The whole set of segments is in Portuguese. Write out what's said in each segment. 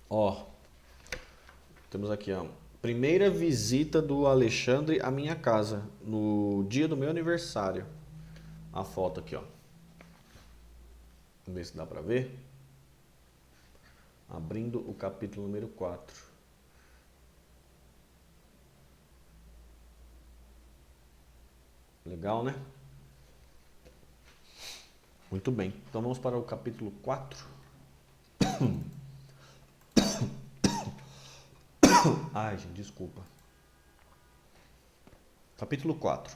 Ó, temos aqui, ó. Primeira visita do Alexandre à minha casa, no dia do meu aniversário. A foto aqui, ó. Vamos ver se dá pra ver. Abrindo o capítulo número 4. Legal, né? Muito bem. Então vamos para o capítulo 4. Ai, gente, desculpa. Capítulo 4.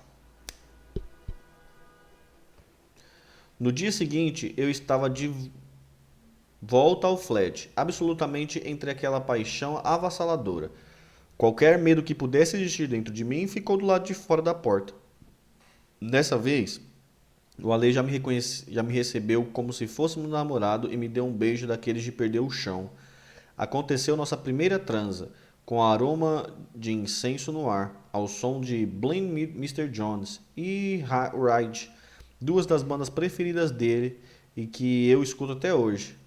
No dia seguinte, eu estava de volta ao flat, absolutamente entre aquela paixão avassaladora. Qualquer medo que pudesse existir dentro de mim ficou do lado de fora da porta. Dessa vez, o Ale já me recebeu como se fôssemos namorado e me deu um beijo daqueles de perder o chão. Aconteceu nossa primeira transa, com aroma de incenso no ar, ao som de Blame Mr. Jones e Ride, duas das bandas preferidas dele e que eu escuto até hoje.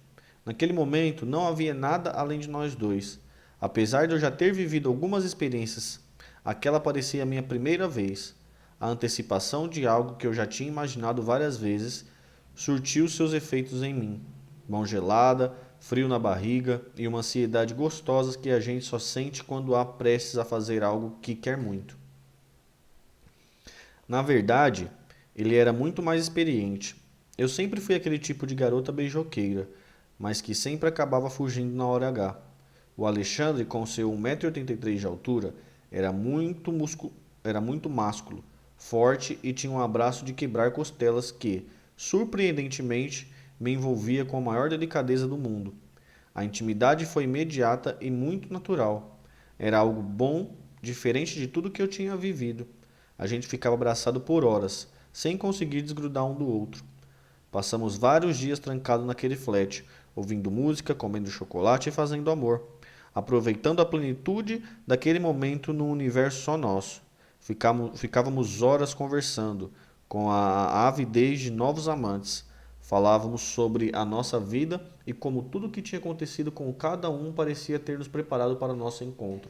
Naquele momento não havia nada além de nós dois. Apesar de eu já ter vivido algumas experiências, aquela parecia a minha primeira vez. A antecipação de algo que eu já tinha imaginado várias vezes surtiu seus efeitos em mim. Mão gelada, frio na barriga e uma ansiedade gostosa que a gente só sente quando há prestes a fazer algo que quer muito. Na verdade, ele era muito mais experiente. Eu sempre fui aquele tipo de garota beijoqueira, mas que sempre acabava fugindo na hora H. O Alexandre, com seu 1,83 m de altura, era muito másculo, forte e tinha um abraço de quebrar costelas que, surpreendentemente, me envolvia com a maior delicadeza do mundo. A intimidade foi imediata e muito natural. Era algo bom, diferente de tudo que eu tinha vivido. A gente ficava abraçado por horas, sem conseguir desgrudar um do outro. Passamos vários dias trancados naquele flat, ouvindo música, comendo chocolate e fazendo amor, aproveitando a plenitude daquele momento num universo só nosso. Ficávamos horas conversando, com a avidez de novos amantes. Falávamos sobre a nossa vida e como tudo o que tinha acontecido com cada um parecia ter nos preparado para o nosso encontro.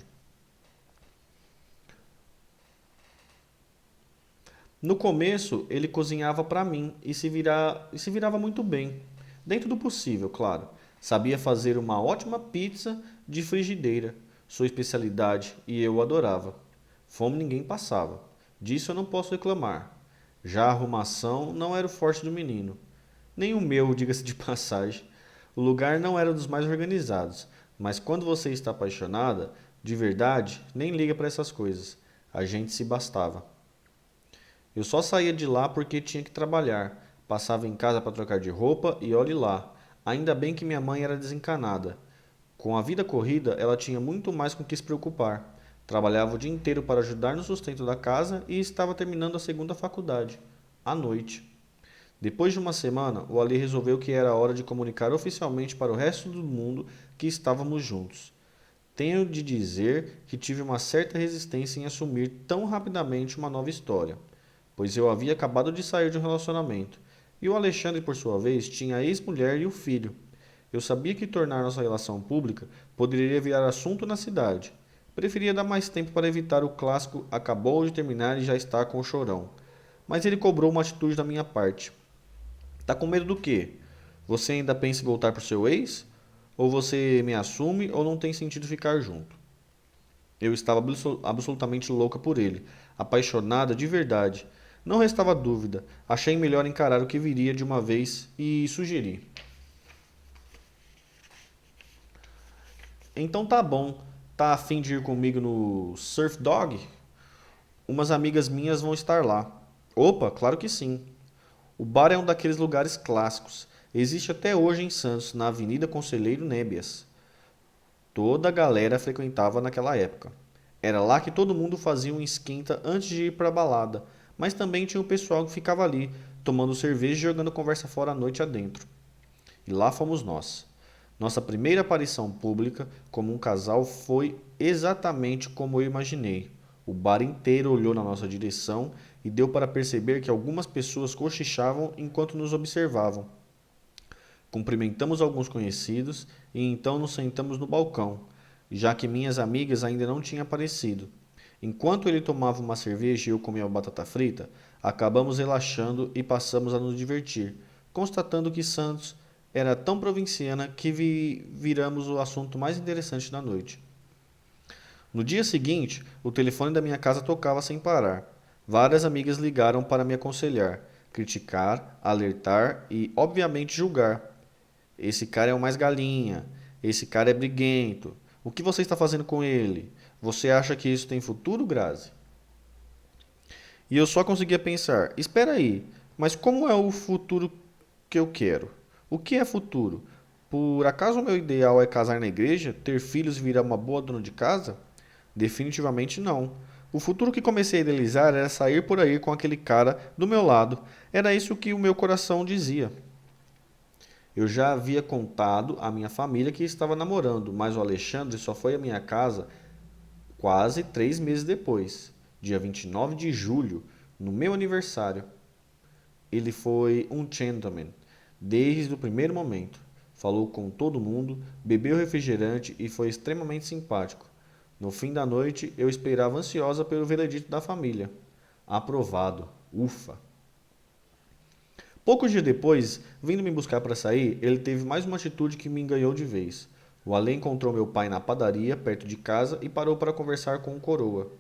No começo, ele cozinhava para mim e se virava muito bem, dentro do possível, claro. Sabia fazer uma ótima pizza de frigideira, sua especialidade, e eu adorava. Fome ninguém passava. Disso eu não posso reclamar. Já a arrumação não era o forte do menino. Nem o meu, diga-se de passagem. O lugar não era dos mais organizados, mas quando você está apaixonada, de verdade, nem liga para essas coisas. A gente se bastava. Eu só saía de lá porque tinha que trabalhar. Passava em casa para trocar de roupa e olhe lá. Ainda bem que minha mãe era desencanada. Com a vida corrida, ela tinha muito mais com que se preocupar. Trabalhava o dia inteiro para ajudar no sustento da casa e estava terminando a segunda faculdade, à noite. Depois de uma semana, o Ali resolveu que era hora de comunicar oficialmente para o resto do mundo que estávamos juntos. Tenho de dizer que tive uma certa resistência em assumir tão rapidamente uma nova história, pois eu havia acabado de sair de um relacionamento, e o Alexandre, por sua vez, tinha a ex-mulher e o filho. Eu sabia que tornar nossa relação pública poderia virar assunto na cidade. Preferia dar mais tempo para evitar o clássico acabou de terminar e já está com o chorão. Mas ele cobrou uma atitude da minha parte. Tá com medo do quê? Você ainda pensa em voltar pro seu ex? Ou você me assume ou não tem sentido ficar junto? Eu estava absolutamente louca por ele, apaixonada de verdade. Não restava dúvida. Achei melhor encarar o que viria de uma vez e sugeri. Então tá bom. Tá a fim de ir comigo no Surf Dog? Umas amigas minhas vão estar lá. Opa, claro que sim. O bar é um daqueles lugares clássicos. Existe até hoje em Santos, na Avenida Conselheiro Nébias. Toda a galera frequentava naquela época. Era lá que todo mundo fazia um esquenta antes de ir para a balada, mas também tinha o pessoal que ficava ali, tomando cerveja e jogando conversa fora a noite adentro. E lá fomos nós. Nossa primeira aparição pública como um casal foi exatamente como eu imaginei. O bar inteiro olhou na nossa direção e deu para perceber que algumas pessoas cochichavam enquanto nos observavam. Cumprimentamos alguns conhecidos e então nos sentamos no balcão, já que minhas amigas ainda não tinham aparecido. Enquanto ele tomava uma cerveja e eu comia batata frita, acabamos relaxando e passamos a nos divertir, constatando que Santos era tão provinciana que viramos o assunto mais interessante da noite. No dia seguinte, o telefone da minha casa tocava sem parar. Várias amigas ligaram para me aconselhar, criticar, alertar e, obviamente, julgar. Esse cara é o mais galinha. Esse cara é briguento. O que você está fazendo com ele? Você acha que isso tem futuro, Grazi? E eu só conseguia pensar: espera aí, mas como é o futuro que eu quero? O que é futuro? Por acaso o meu ideal é casar na igreja, ter filhos e virar uma boa dona de casa? Definitivamente não. O futuro que comecei a idealizar era sair por aí com aquele cara do meu lado. Era isso que o meu coração dizia. Eu já havia contado à minha família que estava namorando, mas o Alexandre só foi à minha casa quase 3 meses depois, dia 29 de julho, no meu aniversário. Ele foi um gentleman, desde o primeiro momento. Falou com todo mundo, bebeu refrigerante e foi extremamente simpático. No fim da noite, eu esperava ansiosa pelo veredito da família. Aprovado. Ufa! Poucos dias depois, vindo me buscar para sair, ele teve mais uma atitude que me enganhou de vez. O Ale encontrou meu pai na padaria, perto de casa, e parou para conversar com o coroa.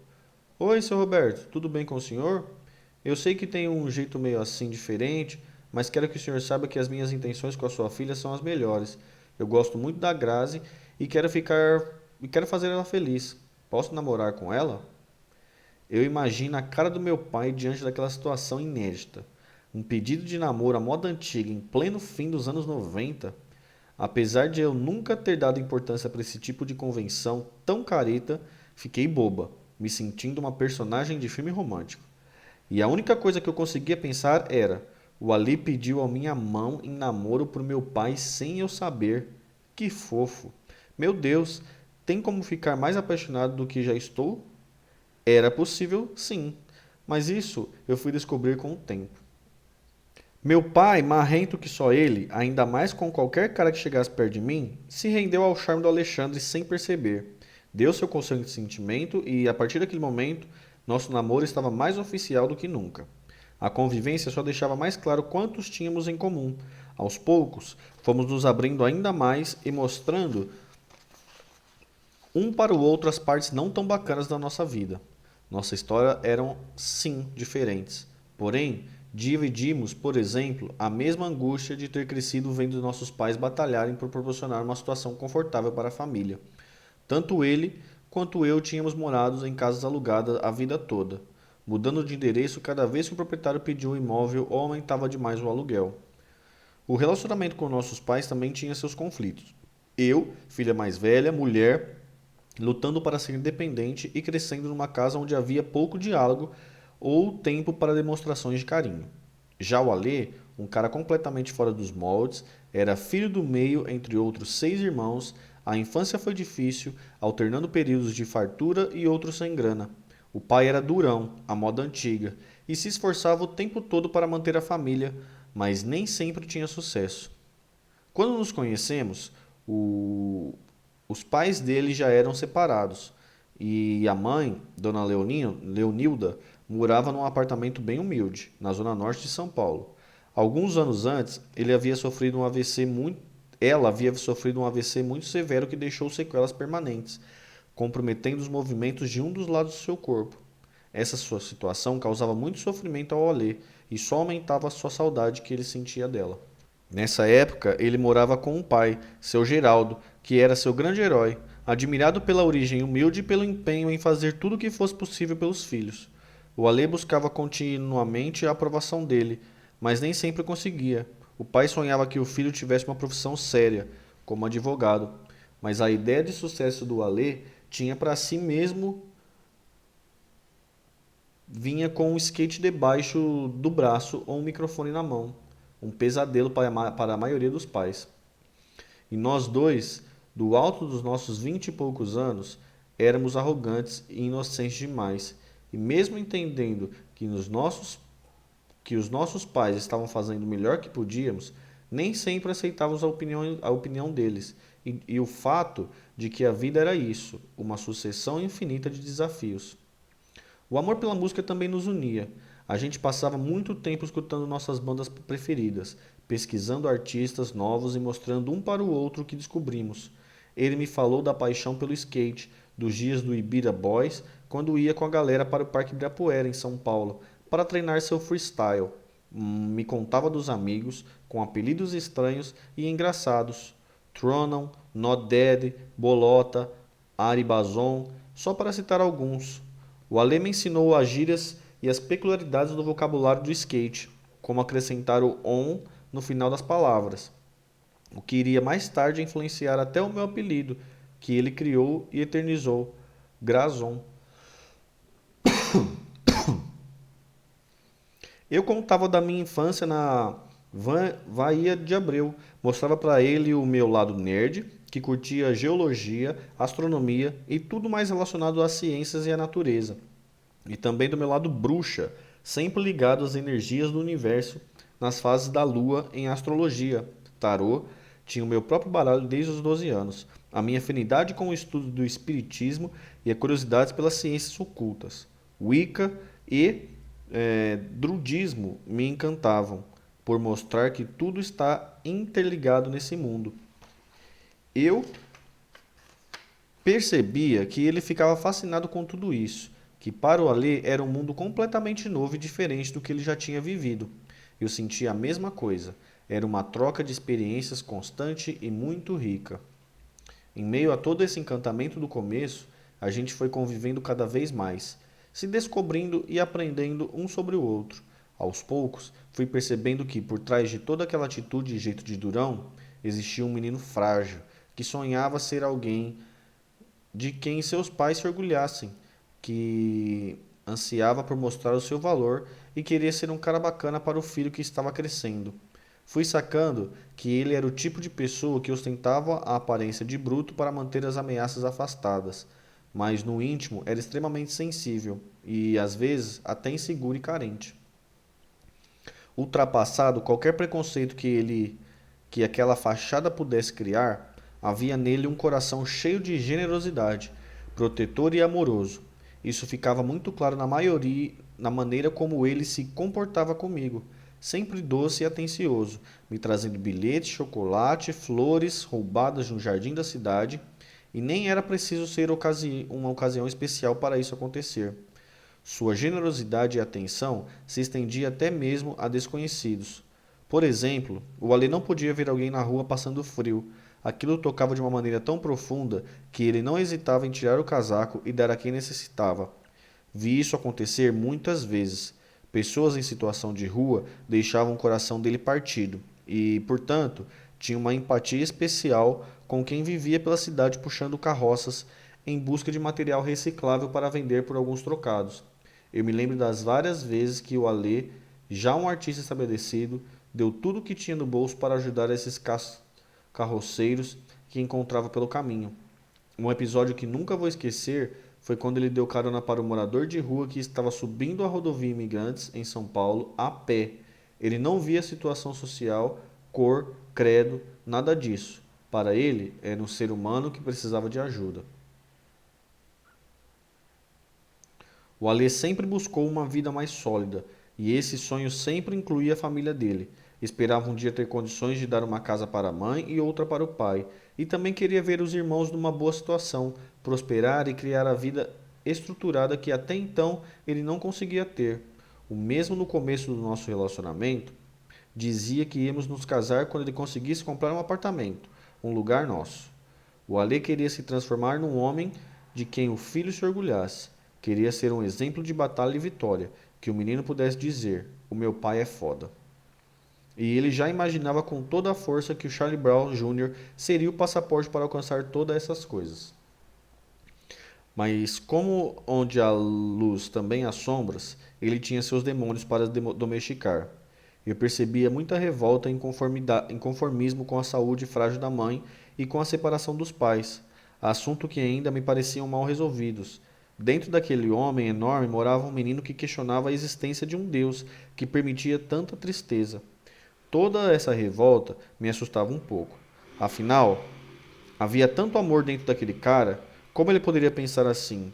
Oi, seu Roberto, tudo bem com o senhor? Eu sei que tem um jeito meio assim diferente, mas quero que o senhor saiba que as minhas intenções com a sua filha são as melhores. Eu gosto muito da Grazi e quero fazer ela feliz. Posso namorar com ela? Eu imagino a cara do meu pai diante daquela situação inédita. Um pedido de namoro à moda antiga em pleno fim dos anos 90. Apesar de eu nunca ter dado importância para esse tipo de convenção tão careta, fiquei boba, me sentindo uma personagem de filme romântico. E a única coisa que eu conseguia pensar era: o Ali pediu a minha mão em namoro pro meu pai sem eu saber. Que fofo! Meu Deus, tem como ficar mais apaixonado do que já estou? Era possível, sim, mas isso eu fui descobrir com o tempo. Meu pai, marrento que só ele, ainda mais com qualquer cara que chegasse perto de mim, se rendeu ao charme do Alexandre sem perceber. Deu seu consentimento e, a partir daquele momento, nosso namoro estava mais oficial do que nunca. A convivência só deixava mais claro quantos tínhamos em comum. Aos poucos, fomos nos abrindo ainda mais e mostrando um para o outro as partes não tão bacanas da nossa vida. Nossa história eram, sim, diferentes. Porém, dividimos, por exemplo, a mesma angústia de ter crescido vendo nossos pais batalharem por proporcionar uma situação confortável para a família. Tanto ele quanto eu tínhamos morado em casas alugadas a vida toda, mudando de endereço cada vez que o proprietário pediu um imóvel ou aumentava demais o aluguel. O relacionamento com nossos pais também tinha seus conflitos. Eu, filha mais velha, mulher, lutando para ser independente e crescendo numa casa onde havia pouco diálogo ou tempo para demonstrações de carinho. Já o Alê, um cara completamente fora dos moldes, era filho do meio entre outros 6 irmãos. A infância foi difícil, alternando períodos de fartura e outros sem grana. O pai era durão, à moda antiga, e se esforçava o tempo todo para manter a família, mas nem sempre tinha sucesso. Quando nos conhecemos, os pais dele já eram separados e a mãe, Dona Leonilda, morava num apartamento bem humilde, na zona norte de São Paulo. Alguns anos antes, ela havia sofrido um AVC muito severo que deixou sequelas permanentes, comprometendo os movimentos de um dos lados do seu corpo. Essa sua situação causava muito sofrimento ao Alê e só aumentava a sua saudade que ele sentia dela. Nessa época, ele morava com um pai, seu Geraldo, que era seu grande herói, admirado pela origem humilde e pelo empenho em fazer tudo o que fosse possível pelos filhos. O Alê buscava continuamente a aprovação dele, mas nem sempre conseguia. O pai sonhava que o filho tivesse uma profissão séria, como advogado, mas a ideia de sucesso do Alê tinha para si mesmo vinha com um skate debaixo do braço ou um microfone na mão, um pesadelo para a maioria dos pais. E nós dois, do alto dos nossos 20 e poucos anos, éramos arrogantes e inocentes demais, e mesmo entendendo que os nossos pais estavam fazendo o melhor que podíamos, Nem sempre aceitávamos a opinião deles, e o fato de que a vida era isso, uma sucessão infinita de desafios. O amor pela música também nos unia. A gente passava muito tempo escutando nossas bandas preferidas, pesquisando artistas novos e mostrando um para o outro o que descobrimos. Ele me falou da paixão pelo skate, dos dias do Ibira Boys, quando ia com a galera para o Parque Ibirapuera, em São Paulo, para treinar seu freestyle. Me contava dos amigos, com apelidos estranhos e engraçados. Tronon, Not Dead, Bolota, Ari Bazon, só para citar alguns. O Ale me ensinou as gírias e as peculiaridades do vocabulário do skate, como acrescentar o on no final das palavras, o que iria mais tarde influenciar até o meu apelido, que ele criou e eternizou, Grazon. Eu contava da minha infância na Vaía de Abreu, mostrava para ele o meu lado nerd, que curtia geologia, astronomia e tudo mais relacionado às ciências e à natureza. E também do meu lado bruxa, sempre ligado às energias do universo, nas fases da lua em astrologia, tarô, tinha o meu próprio baralho desde os 12 anos, a minha afinidade com o estudo do espiritismo e a curiosidade pelas ciências ocultas. Wicca e Drudismo me encantavam, por mostrar que tudo está interligado nesse mundo. Eu percebia que ele ficava fascinado com tudo isso, que para o Alê era um mundo completamente novo e diferente do que ele já tinha vivido. Eu sentia a mesma coisa. Era uma troca de experiências constante e muito rica. Em meio a todo esse encantamento do começo, a gente foi convivendo cada vez mais, se descobrindo e aprendendo um sobre o outro. Aos poucos, fui percebendo que, por trás de toda aquela atitude e jeito de durão, existia um menino frágil, que sonhava ser alguém de quem seus pais se orgulhassem, que ansiava por mostrar o seu valor e queria ser um cara bacana para o filho que estava crescendo. Fui sacando que ele era o tipo de pessoa que ostentava a aparência de bruto para manter as ameaças afastadas, mas no íntimo era extremamente sensível e, às vezes, até inseguro e carente. Ultrapassado qualquer preconceito que aquela fachada pudesse criar, havia nele um coração cheio de generosidade, protetor e amoroso. Isso ficava muito claro na maneira como ele se comportava comigo, sempre doce e atencioso, me trazendo bilhetes, chocolate, flores roubadas no jardim da cidade, e nem era preciso ser uma ocasião especial para isso acontecer. Sua generosidade e atenção se estendia até mesmo a desconhecidos. Por exemplo, o Ale não podia ver alguém na rua passando frio. Aquilo tocava de uma maneira tão profunda que ele não hesitava em tirar o casaco e dar a quem necessitava. Vi isso acontecer muitas vezes. Pessoas em situação de rua deixavam o coração dele partido e, portanto, tinha uma empatia especial com quem vivia pela cidade puxando carroças em busca de material reciclável para vender por alguns trocados. Eu me lembro das várias vezes que o Alê, já um artista estabelecido, deu tudo o que tinha no bolso para ajudar esses carroceiros que encontrava pelo caminho. Um episódio que nunca vou esquecer foi quando ele deu carona para um morador de rua que estava subindo a rodovia Imigrantes em São Paulo a pé. Ele não via situação social, cor, credo, nada disso. Para ele, era um ser humano que precisava de ajuda. O Alê sempre buscou uma vida mais sólida, e esse sonho sempre incluía a família dele. Esperava um dia ter condições de dar uma casa para a mãe e outra para o pai, e também queria ver os irmãos numa boa situação, prosperar e criar a vida estruturada que até então ele não conseguia ter. O mesmo no começo do nosso relacionamento, dizia que íamos nos casar quando ele conseguisse comprar um apartamento, um lugar nosso. O Alê queria se transformar num homem de quem o filho se orgulhasse. Queria ser um exemplo de batalha e vitória, que o menino pudesse dizer: o meu pai é foda. E ele já imaginava com toda a força que o Charlie Brown Jr. seria o passaporte para alcançar todas essas coisas. Mas como onde há luz também há sombras, ele tinha seus demônios para domesticar. Eu percebia muita revolta e inconformismo com a saúde frágil da mãe e com a separação dos pais, assunto que ainda me pareciam mal resolvidos. Dentro daquele homem enorme morava um menino que questionava a existência de um Deus que permitia tanta tristeza. Toda essa revolta me assustava um pouco. Afinal, havia tanto amor dentro daquele cara, como ele poderia pensar assim?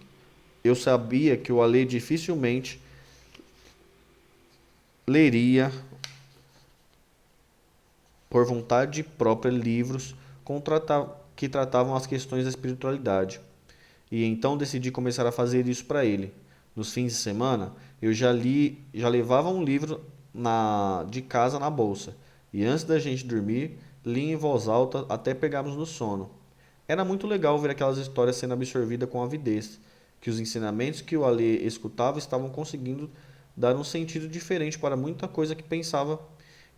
Eu sabia que o Ale dificilmente leria por vontade própria livros que tratavam as questões da espiritualidade. E então decidi começar a fazer isso para ele. Nos fins de semana, eu já levava um livro de casa na bolsa. E antes da gente dormir, li em voz alta até pegarmos no sono. Era muito legal ver aquelas histórias sendo absorvidas com avidez, que os ensinamentos que o Alê escutava estavam conseguindo dar um sentido diferente para muita coisa que pensava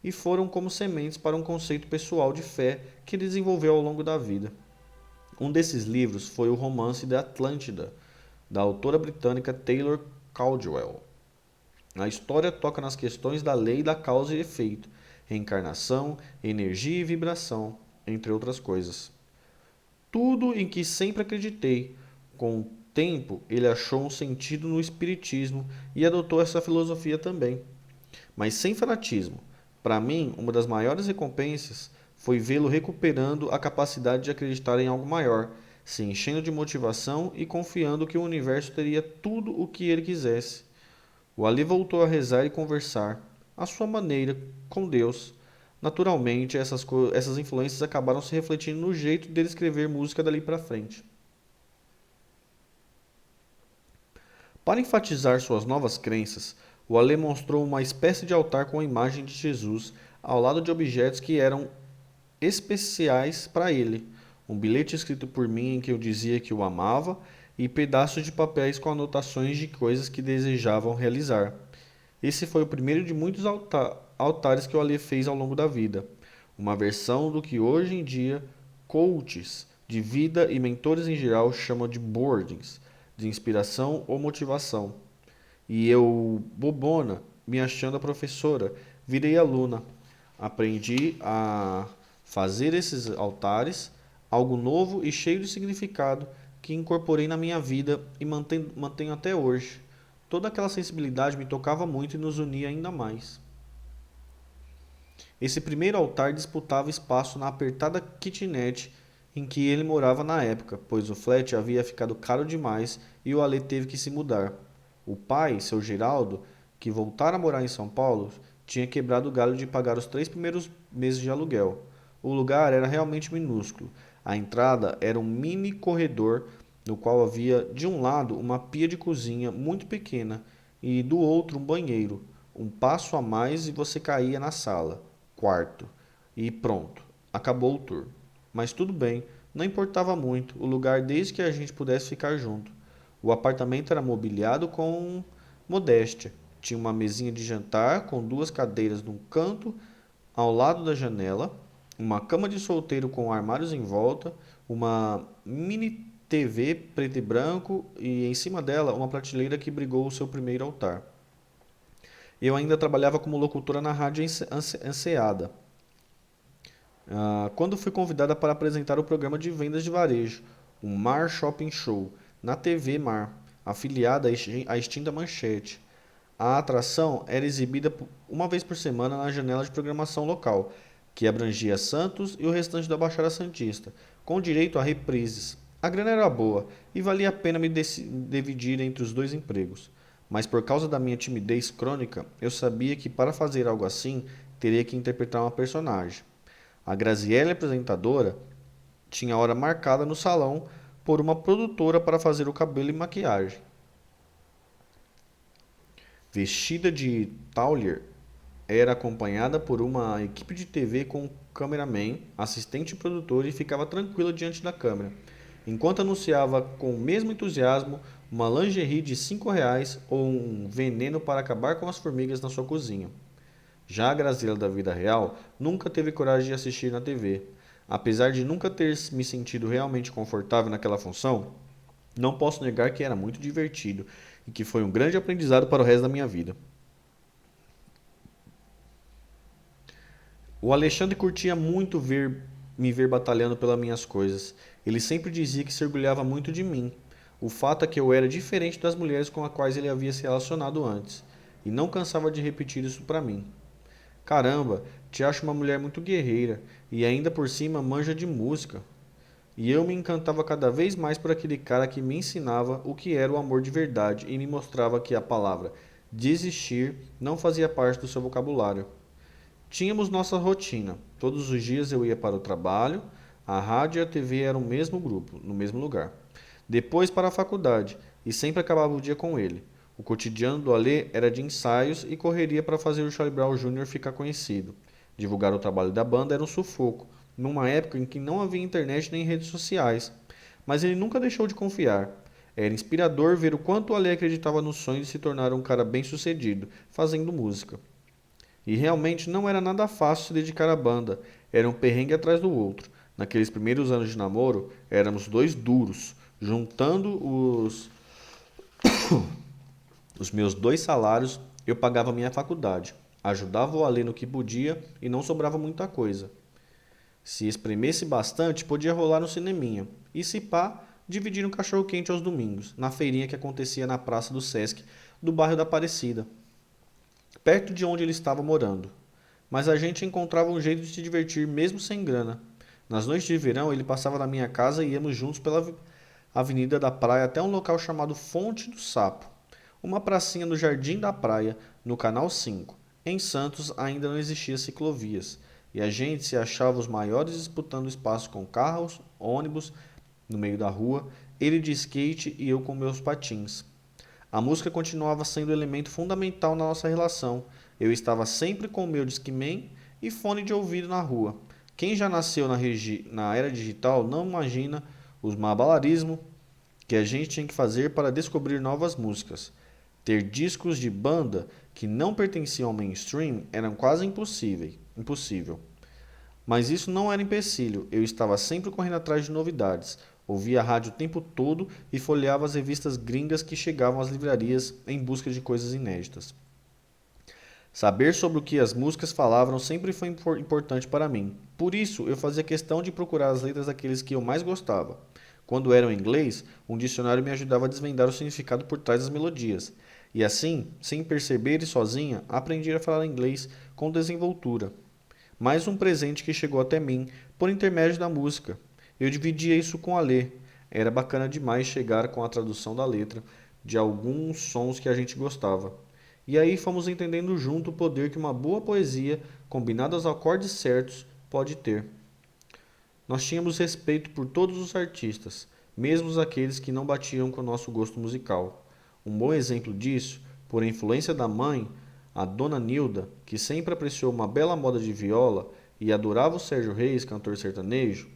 e foram como sementes para um conceito pessoal de fé que ele desenvolveu ao longo da vida. Um desses livros foi o Romance da Atlântida, da autora britânica Taylor Caldwell. A história toca nas questões da lei da causa e efeito, reencarnação, energia e vibração, entre outras coisas. Tudo em que sempre acreditei. Com o tempo, ele achou um sentido no espiritismo e adotou essa filosofia também, mas sem fanatismo. Para mim, uma das maiores recompensas foi vê-lo recuperando a capacidade de acreditar em algo maior, se enchendo de motivação e confiando que o universo teria tudo o que ele quisesse. O Ali voltou a rezar e conversar, à sua maneira, com Deus. Naturalmente, essas influências acabaram se refletindo no jeito dele escrever música dali para frente. Para enfatizar suas novas crenças, o Ale mostrou uma espécie de altar com a imagem de Jesus ao lado de objetos que eram especiais para ele. Um bilhete escrito por mim em que eu dizia que o amava e pedaços de papéis com anotações de coisas que desejavam realizar. Esse foi o primeiro de muitos altares que o Ale fez ao longo da vida. Uma versão do que hoje em dia coaches de vida e mentores em geral chamam de boardings, de inspiração ou motivação. E eu, bobona, me achando a professora, virei aluna. Aprendi a fazer esses altares, algo novo e cheio de significado que incorporei na minha vida e mantenho até hoje. Toda aquela sensibilidade me tocava muito e nos unia ainda mais. Esse primeiro altar disputava espaço na apertada kitnet em que ele morava na época, pois o flat havia ficado caro demais e o Ale teve que se mudar. O pai, seu Geraldo, que voltara a morar em São Paulo, tinha quebrado o galho de pagar os 3 primeiros meses de aluguel. O lugar era realmente minúsculo. A entrada era um mini corredor no qual havia de um lado uma pia de cozinha muito pequena e do outro um banheiro. Um passo a mais e você caía na sala, quarto. E pronto, acabou o tour. Mas tudo bem, não importava muito o lugar desde que a gente pudesse ficar junto. O apartamento era mobiliado com modéstia. Tinha uma mesinha de jantar com 2 cadeiras num canto ao lado da janela, uma cama de solteiro com armários em volta, uma mini TV preto e branco e em cima dela uma prateleira que brigou o seu primeiro altar. Eu ainda trabalhava como locutora na rádio Enseada, quando fui convidada para apresentar o programa de vendas de varejo, o Mar Shopping Show, na TV Mar, afiliada à extinta Manchete. A atração era exibida uma vez por semana na janela de programação local, que abrangia Santos e o restante da Baixada Santista, com direito a reprises. A grana era boa e valia a pena me dividir entre os 2 empregos. Mas por causa da minha timidez crônica, eu sabia que para fazer algo assim, teria que interpretar uma personagem. A Graziella apresentadora tinha hora marcada no salão por uma produtora para fazer o cabelo e maquiagem. Vestida de Taulier, era acompanhada por uma equipe de TV com cameraman, assistente e produtor e ficava tranquila diante da câmera, enquanto anunciava com o mesmo entusiasmo uma lingerie de R$ 5 ou um veneno para acabar com as formigas na sua cozinha. Já a Graziella da vida real nunca teve coragem de assistir na TV. Apesar de nunca ter me sentido realmente confortável naquela função, não posso negar que era muito divertido e que foi um grande aprendizado para o resto da minha vida. O Alexandre curtia muito me ver batalhando pelas minhas coisas. Ele sempre dizia que se orgulhava muito de mim. O fato é que eu era diferente das mulheres com as quais ele havia se relacionado antes, e não cansava de repetir isso para mim. Caramba, te acho uma mulher muito guerreira e ainda por cima manja de música. E eu me encantava cada vez mais por aquele cara que me ensinava o que era o amor de verdade e me mostrava que a palavra desistir não fazia parte do seu vocabulário. Tínhamos nossa rotina. Todos os dias eu ia para o trabalho, a rádio e a TV eram o mesmo grupo, no mesmo lugar. Depois para a faculdade, e sempre acabava o dia com ele. O cotidiano do Alê era de ensaios e correria para fazer o Charlie Brown Jr. ficar conhecido. Divulgar o trabalho da banda era um sufoco, numa época em que não havia internet nem redes sociais. Mas ele nunca deixou de confiar. Era inspirador ver o quanto o Alê acreditava no sonho de se tornar um cara bem-sucedido, fazendo música. E realmente não era nada fácil se dedicar à banda, era um perrengue atrás do outro. Naqueles primeiros anos de namoro, éramos dois duros, juntando os meus dois salários, eu pagava minha faculdade, ajudava o Alê no que podia e não sobrava muita coisa. Se espremesse bastante, podia rolar no cineminha, e se pá, dividir um cachorro-quente aos domingos, na feirinha que acontecia na praça do Sesc, do bairro da Aparecida, perto de onde ele estava morando. Mas a gente encontrava um jeito de se divertir mesmo sem grana. Nas noites de verão, ele passava na minha casa e íamos juntos pela avenida da praia até um local chamado Fonte do Sapo, uma pracinha no Jardim da Praia, no Canal 5. Em Santos ainda não existiam ciclovias, e a gente se achava os maiores disputando espaço com carros, ônibus no meio da rua, ele de skate e eu com meus patins. A música continuava sendo um elemento fundamental na nossa relação. Eu estava sempre com o meu Discman e fone de ouvido na rua. Quem já nasceu na era digital não imagina os malabarismos que a gente tinha que fazer para descobrir novas músicas. Ter discos de banda que não pertenciam ao mainstream era quase impossível. Mas isso não era empecilho, eu estava sempre correndo atrás de novidades. Ouvia a rádio o tempo todo e folheava as revistas gringas que chegavam às livrarias em busca de coisas inéditas. Saber sobre o que as músicas falavam sempre foi importante para mim. Por isso, eu fazia questão de procurar as letras daqueles que eu mais gostava. Quando eram em inglês, um dicionário me ajudava a desvendar o significado por trás das melodias. E assim, sem perceber e sozinha, aprendi a falar inglês com desenvoltura. Mais um presente que chegou até mim por intermédio da música. Eu dividia isso com a Lê. Era bacana demais chegar com a tradução da letra de alguns sons que a gente gostava. E aí fomos entendendo junto o poder que uma boa poesia, combinada aos acordes certos, pode ter. Nós tínhamos respeito por todos os artistas, mesmo aqueles que não batiam com o nosso gosto musical. Um bom exemplo disso, por influência da mãe, a dona Nilda, que sempre apreciou uma bela moda de viola e adorava o Sérgio Reis, cantor sertanejo,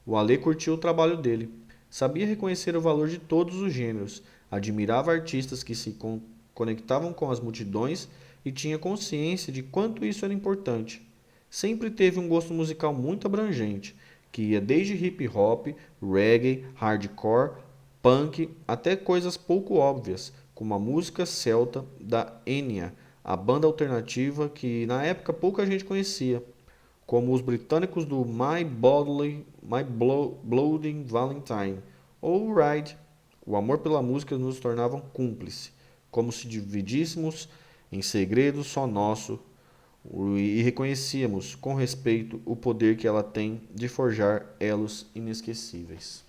o Alê curtiu o trabalho dele. Sabia reconhecer o valor de todos os gêneros, admirava artistas que se conectavam com as multidões e tinha consciência de quanto isso era importante. Sempre teve um gosto musical muito abrangente, que ia desde hip hop, reggae, hardcore, punk, até coisas pouco óbvias, como a música celta da Enya, a banda alternativa que na época pouca gente conhecia, como os britânicos do My Bloody Valentine ou Ride. O amor pela música nos tornava cúmplice, como se dividíssemos em segredo só nosso e reconhecíamos com respeito o poder que ela tem de forjar elos inesquecíveis.